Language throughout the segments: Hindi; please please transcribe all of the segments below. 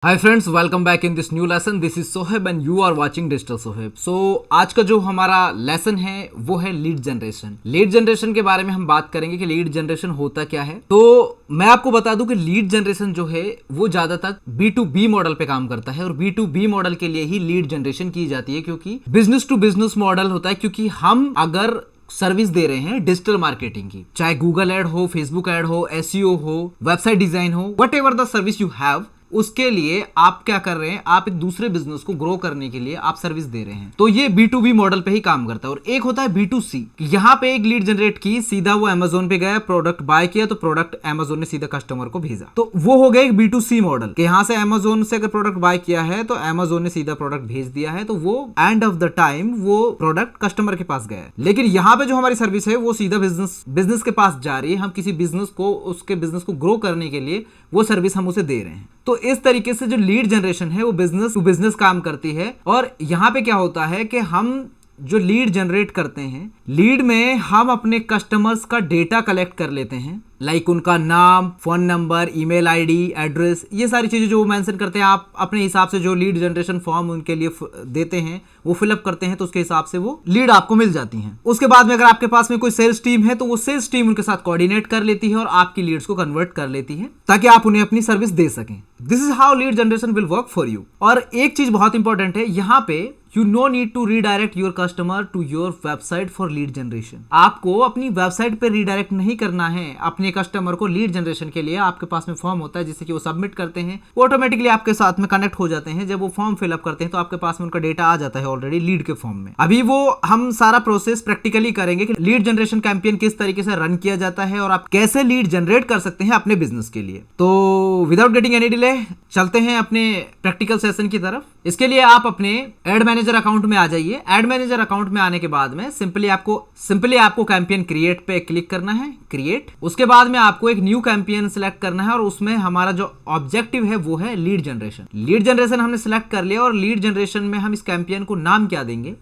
Hi friends, welcome back in this new lesson. This is Sohaib and you are watching digital Sohaib. So आज का जो हमारा लेसन है वो है लीड जनरेशन। लीड जनरेशन के बारे में हम बात करेंगे कि लीड जनरेशन होता क्या है। तो मैं आपको बता दूं कि लीड जनरेशन जो है वो ज्यादातर B2B मॉडल पे काम करता है और B2B मॉडल के लिए ही लीड जनरेशन की जाती है, क्योंकि बिजनेस टू बिजनेस मॉडल होता है। क्योंकि हम अगर सर्विस दे रहे हैं डिजिटल मार्केटिंग की, चाहे गूगल एड हो, फेसबुक एड हो, SEO हो, वेबसाइट डिजाइन हो, what ever the service you have, उसके लिए आप क्या कर रहे हैं, आप एक दूसरे बिजनेस को ग्रो करने के लिए आप सर्विस दे रहे हैं। तो ये B2B मॉडल पे ही काम करता है। और एक होता है B2C। यहाँ पे एक लीड जनरेट की, सीधा वो Amazon पे गया, प्रोडक्ट बाय किया, तो प्रोडक्ट Amazon ने सीधा कस्टमर को भेजा। तो वो हो गया एक B2C मॉडल कि यहाँ से Amazon से अगर प्रोडक्ट बाय किया है तो Amazon ने सीधा प्रोडक्ट भेज दिया है, तो वो एंड ऑफ द टाइम वो प्रोडक्ट कस्टमर के पास गया है। लेकिन यहाँ पे जो हमारी सर्विस है वो सीधा बिजनेस के पास जा रही है। हम किसी बिजनेस को, उसके बिजनेस को ग्रो करने के लिए वो सर्विस हम उसे दे रहे हैं। तो इस तरीके से जो लीड जनरेशन है वो बिजनेस टू बिजनेस काम करती है। और यहाँ पे क्या होता है कि हम जो लीड जनरेट करते हैं, लीड में हम अपने कस्टमर्स का डेटा कलेक्ट कर लेते हैं, लाइक उनका नाम, phone number, email ID, address, ये सारी चीजें जो वो मेंशन करते हैं। आप अपने हिसाब से जो लीड जनरेशन फॉर्म उनके लिए देते हैं वो फिलअप करते हैं, तो उसके हिसाब से वो लीड आपको मिल जाती हैं। उसके बाद में अगर आपके पास में कोई सेल्स टीम है तो वो सेल्स टीम उनके साथ कोऑर्डिनेट कर लेती है और आपकी लीड्स को कन्वर्ट कर लेती है ताकि आप उन्हें अपनी सर्विस दे सकें। This is how lead generation will work for you. और एक चीज बहुत इंपॉर्टेंट है यहाँ पे, you know need to redirect your customer to your website for lead generation. आपको अपनी वेबसाइट पे रीडायरेक्ट नहीं करना है अपने कस्टमर को लीड जनरेशन के लिए। आपके पास में फॉर्म होता है जिससे कि वो सबमिट करते हैं, वो ऑटोमेटिकली आपके साथ में कनेक्ट हो जाते हैं। जब वो फॉर्म फिलअप करते हैं तो आपके पास में उनका डेटा आ जाता है ऑलरेडी लीड के फॉर्म में। अभी वो हम सारा प्रोसेस प्रैक्टिकली करेंगे कि लीड जनरेशन कैंपेन किस तरीके से रन किया जाता है और आप कैसे लीड जनरेट कर सकते हैं अपने बिजनेस के लिए। तो विदाउट गेटिंग एनी डिले चलते हैं अपने प्रैक्टिकल सेशन की तरफ। इसके लिए आप अपने एड मैनेजर अकाउंट में आ जाइए। एड मैनेजर अकाउंट में आने के बाद में सिंपली आपको कैंपेन क्रिएट पे क्लिक करना है, क्रिएट। उसके बाद में आपको एक न्यू कैंपेन सिलेक्ट करना है और उसमें हमारा जो ऑब्जेक्टिव है वो है लीड जनरेशन। लीड जनरेशन हमने सिलेक्ट कर लिया और लीड जनरेशन में हम इस कैंपेन को नाम क्या देंगे।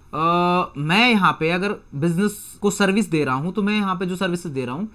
मैं यहाँ पे अगर बिजनेस को सर्विस दे रहा हूं तो मैं यहाँ पे जो सर्विस दे रहा हूं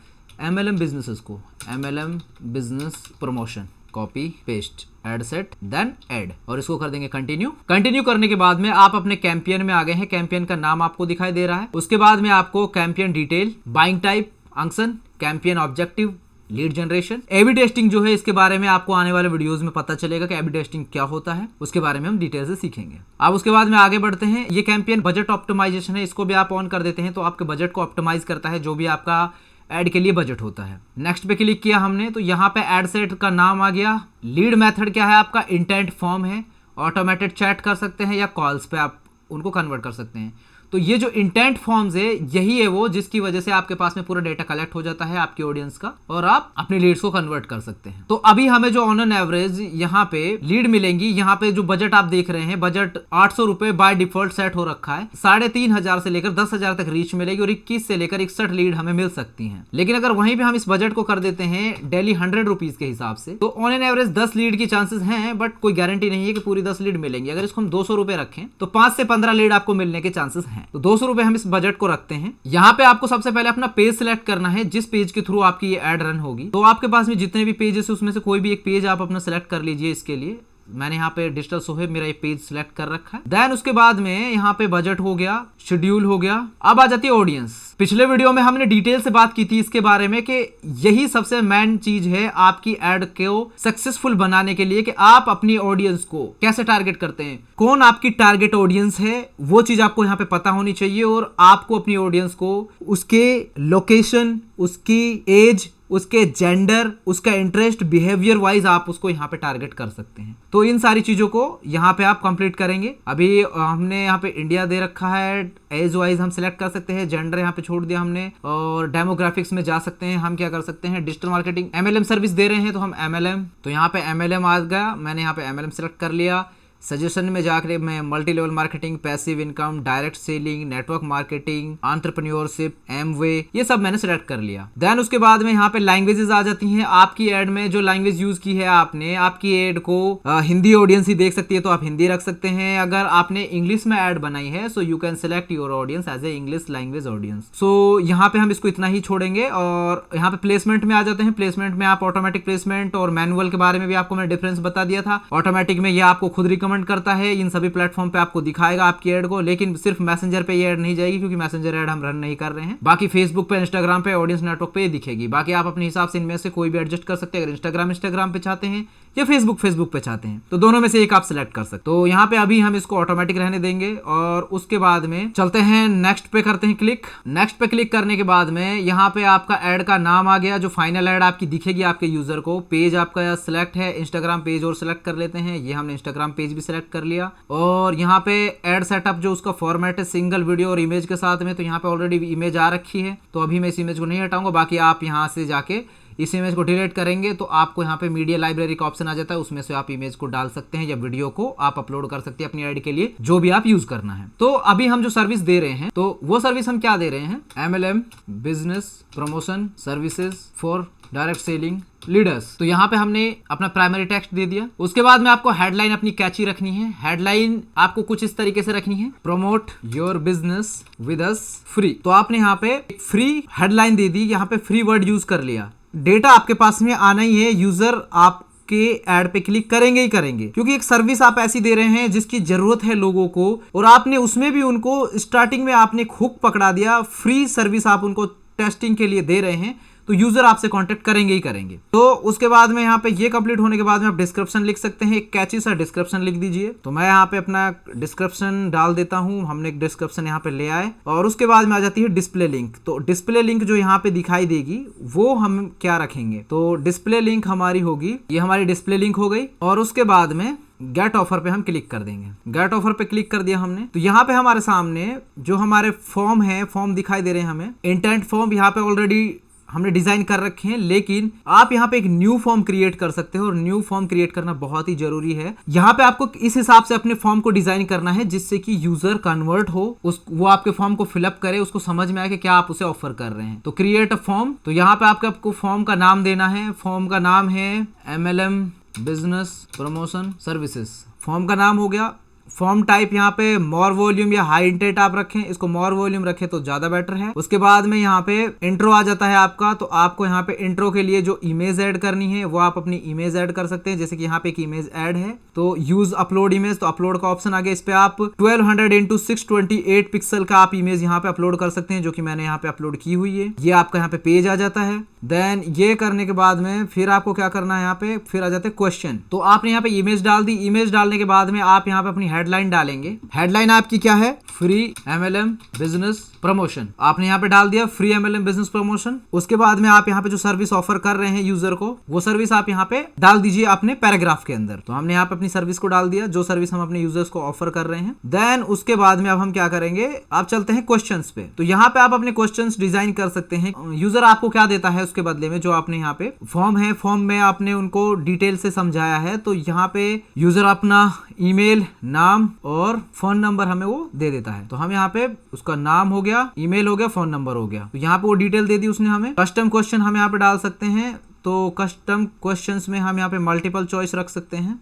MLM बिजनेसेस को, MLM business promotion, copy paste, ad set, then ad, और इसको कर देंगे कंटिन्यू। कंटिन्यू करने के बाद में आप अपने कैंपेन में आ गए हैं। कैंपेन का नाम आपको दिखाई दे रहा है। उसके बाद में आपको campaign detail, buying type, auction, campaign objective, lead generation, AB testing जो है इसके बारे में आपको आने वाले वीडियोस में पता चलेगा कि एबी टेस्टिंग क्या होता है। उसके बारे में हम डिटेल से सीखेंगे। अब उसके बाद में आगे बढ़ते हैं। ये कैंपेन बजट ऑप्टिमाइजेशन है, इसको भी आप ऑन कर देते हैं तो आपके बजट को ऑप्टिमाइज करता है, जो भी आपका ऐड के लिए बजट होता है। नेक्स्ट पे क्लिक किया हमने तो यहाँ पे ऐड सेट का नाम आ गया। लीड मेथड क्या है आपका, इंटेंट फॉर्म है। ऑटोमेटेड चैट कर सकते हैं या कॉल्स पे आप उनको कन्वर्ट कर सकते हैं। तो ये जो इंटेंट फॉर्म्स है यही है वो जिसकी वजह से आपके पास में पूरा डेटा कलेक्ट हो जाता है आपकी ऑडियंस का और आप अपने लीड्स को कन्वर्ट कर सकते हैं। तो अभी हमें जो ऑन एन एवरेज यहाँ पे लीड मिलेंगी, यहाँ पे जो बजट आप देख रहे हैं, बजट 800 रुपए बाय डिफॉल्ट सेट हो रखा है। 3,500 से लेकर 10,000 तक रीच मिलेगी और 21 से लेकर 61 लीड हमें मिल सकती है। लेकिन अगर वहीं पे हम इस बजट को कर देते हैं डेली 100 रुपीज के हिसाब से तो ऑन एन एवरेज 10 लीड की चांसेस हैं, बट कोई गारंटी नहीं है कि पूरी 10 लीड मिलेंगी। अगर इसको हम 200 रुपए रखें तो 5 से 15 लीड आपको मिलने के चांसेस हैं। तो 200 रुपए हम इस बजट को रखते हैं। यहाँ पे आपको सबसे पहले अपना पेज सिलेक्ट करना है, जिस पेज के थ्रू आपकी ये एड रन होगी। तो आपके पास में जितने भी पेजेस है उसमें से कोई भी एक पेज आप अपना सिलेक्ट कर लीजिए। इसके लिए मैंने यहाँ पे डिजिटल सोहेब मेरा ये पेज सिलेक्ट कर रखा है। देन उसके बाद में यहाँ पे बजट हो गया, शेड्यूल हो गया। अब आ जाती है ऑडियंस। पिछले वीडियो में हमने डिटेल से बात की थी इसके बारे में कि यही सबसे मेन चीज है आपकी एड को सक्सेसफुल बनाने के लिए कि आप अपनी ऑडियंस को कैसे टारगेट करते हैं, कौन आपकी टारगेट ऑडियंस है, वो चीज आपको यहाँ पे पता होनी चाहिए। और आपको अपनी ऑडियंस को उसके लोकेशन, उसकी एज, उसके जेंडर, उसका इंटरेस्ट, बिहेवियर वाइज आप उसको यहाँ पे टारगेट कर सकते हैं। तो इन सारी चीजों को यहाँ पे आप कंप्लीट करेंगे। अभी हमने यहाँ पे इंडिया दे रखा है, एज वाइज हम सिलेक्ट कर सकते हैं, जेंडर यहाँ पे छोड़ दिया हमने, और डेमोग्राफिक्स में जा सकते हैं। हम क्या कर सकते हैं, डिजिटल मार्केटिंग MLM सर्विस दे रहे हैं तो हम MLM, तो यहाँ पे MLM आ गया, मैंने यहाँ पे MLM सिलेक्ट कर लिया। सजेशन में जाकर मैं multi level marketing, passive income, direct selling, network marketing, entrepreneurship, Amway, ये सब मैंने सेलेक्ट कर लिया। देन उसके बाद में यहाँ पे लैंग्वेजेस आ जाती हैं। आपकी एड में जो लैंग्वेज यूज की है आपने, आपकी एड को हिंदी ऑडियंस ही देख सकती है तो आप हिंदी रख सकते हैं। अगर आपने इंग्लिश में एड बनाई है so you can select your audience as a English language audience. So यहाँ पे हम इसको इतना ही छोड़ेंगे। और यहाँ पे प्लेसमेंट में आ जाते हैं। प्लेसमेंट में आप ऑटोमेटिक प्लेसमेंट और मैनुअल के बारे में भी आपको मैं डिफरेंस बता दिया था। ऑटोमेटिक में ये आपको खुद रिकमेंड करता है, इन सभी प्लेटफॉर्म पे आपको दिखाएगा आपकी एड को, लेकिन सिर्फ मैसेंजर पे ये एड नहीं जाएगी क्योंकि मैसेंजर एड हम रन नहीं कर रहे हैं। बाकी फेसबुक पे, इंस्टाग्राम पे, ऑडियंस नेटवर्क पे ये दिखेगी। बाकी आप अपने हिसाब से इनमें से कोई भी एडजस्ट कर सकते हैं। अगर इंस्टाग्राम पे चाहते हैं या फेसबुक पे चाहते हैं तो दोनों में से एक आप सिलेक्ट कर सकते। तो यहाँ पे अभी हम इसको ऑटोमेटिक रहने देंगे और उसके बाद में चलते हैं नेक्स्ट पे, करते हैं क्लिक। नेक्स्ट पे क्लिक करने के बाद में यहाँ पे आपका एड का नाम आ गया, जो फाइनल एड आपकी दिखेगी आपके यूजर को। पेज आपका सिलेक्ट है, इंस्टाग्राम पेज और सिलेक्ट कर लेते हैं। ये हमने इंस्टाग्राम पेज भी सिलेक्ट कर लिया। और यहाँ पे एड सेटअप जो उसका फॉर्मेट है सिंगल वीडियो और इमेज के साथ में, तो यहाँ पे ऑलरेडी इमेज आ रखी है तो अभी मैं इस इमेज को नहीं हटाऊंगा। बाकी आप यहाँ से जाके इस इमेज को डिलीट करेंगे तो आपको यहाँ पे मीडिया लाइब्रेरी का ऑप्शन आ जाता है, उसमें से आप इमेज को डाल सकते हैं या वीडियो को आप अपलोड कर सकते हैं अपनी आईडी के लिए, जो भी आप यूज करना है। तो अभी हम जो सर्विस दे रहे हैं तो वो सर्विस हम क्या दे रहे हैं, MLM business promotion services for direct selling leaders. तो यहाँ पे हमने अपना प्राइमरी टेक्स्ट दे दिया। उसके बाद में आपको हेडलाइन अपनी कैची रखनी है। हेडलाइन आपको कुछ इस तरीके से रखनी है, promote your business with us free. तो आपने यहाँ पे फ्री हेडलाइन दे दी, यहाँ पे फ्री वर्ड यूज कर लिया। डेटा आपके पास में आना ही है, यूजर आपके एड पे क्लिक करेंगे ही करेंगे क्योंकि एक सर्विस आप ऐसी दे रहे हैं जिसकी जरूरत है लोगों को, और आपने उसमें भी उनको स्टार्टिंग में आपने हुक पकड़ा दिया। फ्री सर्विस आप उनको टेस्टिंग के लिए दे रहे हैं तो यूजर आपसे कांटेक्ट करेंगे ही करेंगे। तो उसके बाद में यहाँ पे ये कंप्लीट होने के बाद में आप डिस्क्रिप्शन लिख सकते हैं, एक कैची सा डिस्क्रिप्शन लिख दीजिए। तो मैं यहाँ पे अपना डिस्क्रिप्शन डाल देता हूँ। हमने एक डिस्क्रिप्शन यहाँ पे ले आए और उसके बाद में आ जाती है डिस्प्ले लिंक। तो डिस्प्ले लिंक जो यहाँ पे दिखाई देगी वो हम क्या रखेंगे, तो डिस्प्ले लिंक हमारी होगी, ये हमारी डिस्प्ले लिंक हो गई। और उसके बाद में गेट ऑफर पे हम क्लिक कर देंगे। गेट ऑफर पे क्लिक कर दिया हमने तो यहाँ पे हमारे सामने जो हमारे फॉर्म है, फॉर्म दिखाई दे रहे हैं हमें। इंटेंट फॉर्म यहाँ पे ऑलरेडी हमने डिजाइन कर रखे हैं, लेकिन आप यहाँ पे एक न्यू फॉर्म क्रिएट कर सकते हो और न्यू फॉर्म क्रिएट करना बहुत ही जरूरी है। यहाँ पे आपको इस हिसाब से अपने फॉर्म को डिजाइन करना है जिससे कि यूजर कन्वर्ट हो, वो आपके फॉर्म को फिलअप करे, उसको समझ में आए कि क्या आप उसे ऑफर कर रहे हैं। तो क्रिएट अ फॉर्म, तो यहाँ पे आपको फॉर्म का नाम देना है। फॉर्म का नाम है MLM business promotion services. Form का नाम हो गया। फॉर्म टाइप यहाँ पे मोर वॉल्यूम या हाई इंटेंट आप रखें, इसको मोर वॉल्यूम रखें तो ज्यादा बेटर है। उसके बाद में यहाँ पे इंट्रो आ जाता है आपका, तो आपको यहाँ पे इंट्रो के लिए जो इमेज ऐड करनी है वो आप अपनी इमेज ऐड कर सकते हैं। जैसे कि यहाँ पे एक इमेज ऐड है तो यूज अपलोड इमेज, तो अपलोड का ऑप्शन आ गया। इस पे आप 1200x628 पिक्सल का आप इमेज यहाँ पे अपलोड कर सकते हैं, जो कि मैंने यहाँ पे अपलोड की हुई है। ये आपका यहाँ पे पेज आ जाता है। देन ये करने के बाद में फिर आपको क्या करना है, यहाँ पे फिर आ जाते हैं क्वेश्चन। तो आपने यहाँ पे इमेज डाल दी। इमेज डालने के बाद में आप यहाँ पे अपनी हेडलाइन डालेंगे। हेडलाइन आपकी क्या है, फ्री MLM बिजनेस प्रमोशन। आपने यहाँ पे डाल दिया फ्री MLM बिजनेस प्रमोशन। उसके बाद में आप यहाँ पे जो सर्विस ऑफर कर रहे हैं यूजर को, वो सर्विस आप यहाँ पे डाल दीजिए अपने पैराग्राफ के अंदर। तो हमने यहाँ पे अपनी सर्विस को डाल दिया, जो सर्विस हम अपने यूजर्स को ऑफर कर रहे हैं। देन उसके बाद में अब हम क्या करेंगे, आप चलते हैं क्वेश्चंस पे। तो यहाँ पे आप अपने क्वेश्चंस डिजाइन कर सकते हैं। यूजर आपको क्या देता है उसके बदले में, जो आपने यहाँ पे फॉर्म है, फॉर्म में आपने उनको डिटेल से समझाया है। तो यहाँ पे यूजर अपना ईमेल, नाम और फोन नंबर हमें वो दे देता है। तो हम यहाँ पे उसका नाम हो गया, ईमेल हो गया, फोन नंबर हो गया। तो यहाँ पे वो डिटेल दे दी उसने हमें। कस्टम क्वेश्चन हम यहाँ पे डाल सकते हैं। तो कस्टम क्वेश्चंस में हम यहाँ पे मल्टीपल चॉइस रख सकते हैं।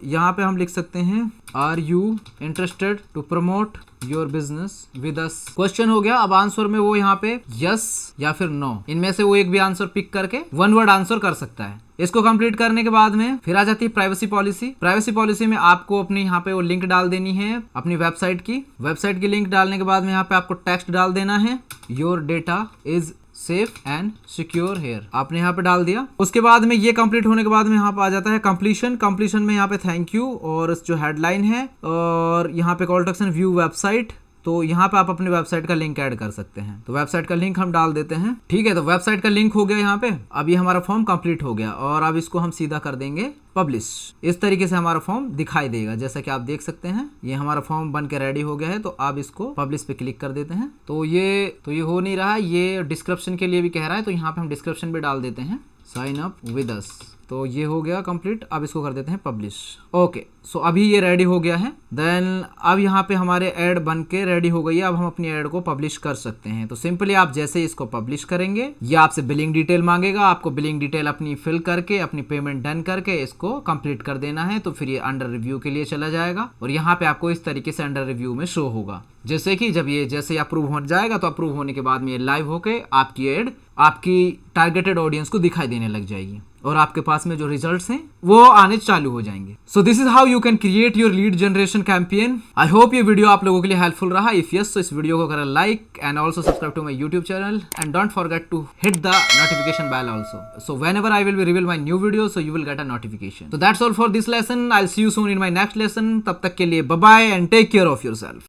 यहाँ पे हम लिख सकते हैं are you interested to promote your business with us. Question हो गया। अब आंसर में वो यहाँ पे यस या फिर नो, इनमें से वो एक भी आंसर पिक करके वन वर्ड आंसर कर सकता है। इसको कंप्लीट करने के बाद में फिर आ जाती है प्राइवेसी पॉलिसी। प्राइवेसी पॉलिसी में आपको अपनी यहाँ पे वो लिंक डाल देनी है अपनी वेबसाइट की। वेबसाइट की लिंक डालने के बाद में यहाँ पे आपको टेक्स्ट डाल देना है, your data is safe and secure here. आपने यहाँ पे डाल दिया। उसके बाद में ये कंप्लीट होने के बाद में यहाँ पे आ जाता है कंप्लीशन। कंप्लीशन में यहाँ पे थैंक यू और जो हेडलाइन है और यहाँ पे call to action view website. तो यहाँ पे आप अपने वेबसाइट का लिंक ऐड कर सकते हैं। तो वेबसाइट का लिंक हम डाल देते हैं। ठीक है, तो वेबसाइट का लिंक हो गया यहाँ पे। अब ये हमारा फॉर्म कंप्लीट हो गया और अब इसको हम सीधा कर देंगे पब्लिश। इस तरीके से हमारा फॉर्म दिखाई देगा, जैसा कि आप देख सकते हैं। ये हमारा फॉर्म बन के रेडी हो गया है। तो आप इसको पब्लिश पे क्लिक कर देते हैं। तो ये हो नहीं रहा, ये डिस्क्रिप्शन के लिए भी कह रहा है। तो यहाँ पे हम डिस्क्रिप्शन भी डाल देते हैं, साइन अप विद अस। तो ये हो गया कंप्लीट। अब इसको कर देते हैं पब्लिश। ओके, सो अभी ये रेडी हो गया है। देन अब यहाँ पे हमारे ऐड बन के रेडी हो गई है। अब हम अपनी ऐड को पब्लिश कर सकते हैं। तो सिंपली आप जैसे इसको पब्लिश करेंगे, ये आपसे बिलिंग डिटेल मांगेगा। आपको बिलिंग डिटेल अपनी फिल करके अपनी पेमेंट डन करके इसको कंप्लीट कर देना है। तो फिर ये अंडर रिव्यू के लिए चला जाएगा और यहाँ पे आपको इस तरीके से अंडर रिव्यू में शो होगा। जैसे कि जब ये जैसे अप्रूव हो जाएगा तो अप्रूव होने के बाद में ये लाइव होके आपकी एड आपकी टारगेटेड ऑडियंस को दिखाई देने लग जाएगी और आपके पास में जो रिजल्ट्स हैं वो आने चालू हो जाएंगे। So this is how you can create your lead generation campaign. I hope ये वीडियो आप लोगों के लिए हेल्पफुल रहा। इफ यस, तो इस वीडियो को करें like and also subscribe to my YouTube channel and don't forget to hit the notification bell also. So whenever I will be reveal my new video, so you will get a notification. So that's all for this lesson. I'll see you soon in my next lesson. तब तक के लिए bye bye and take care of yourself.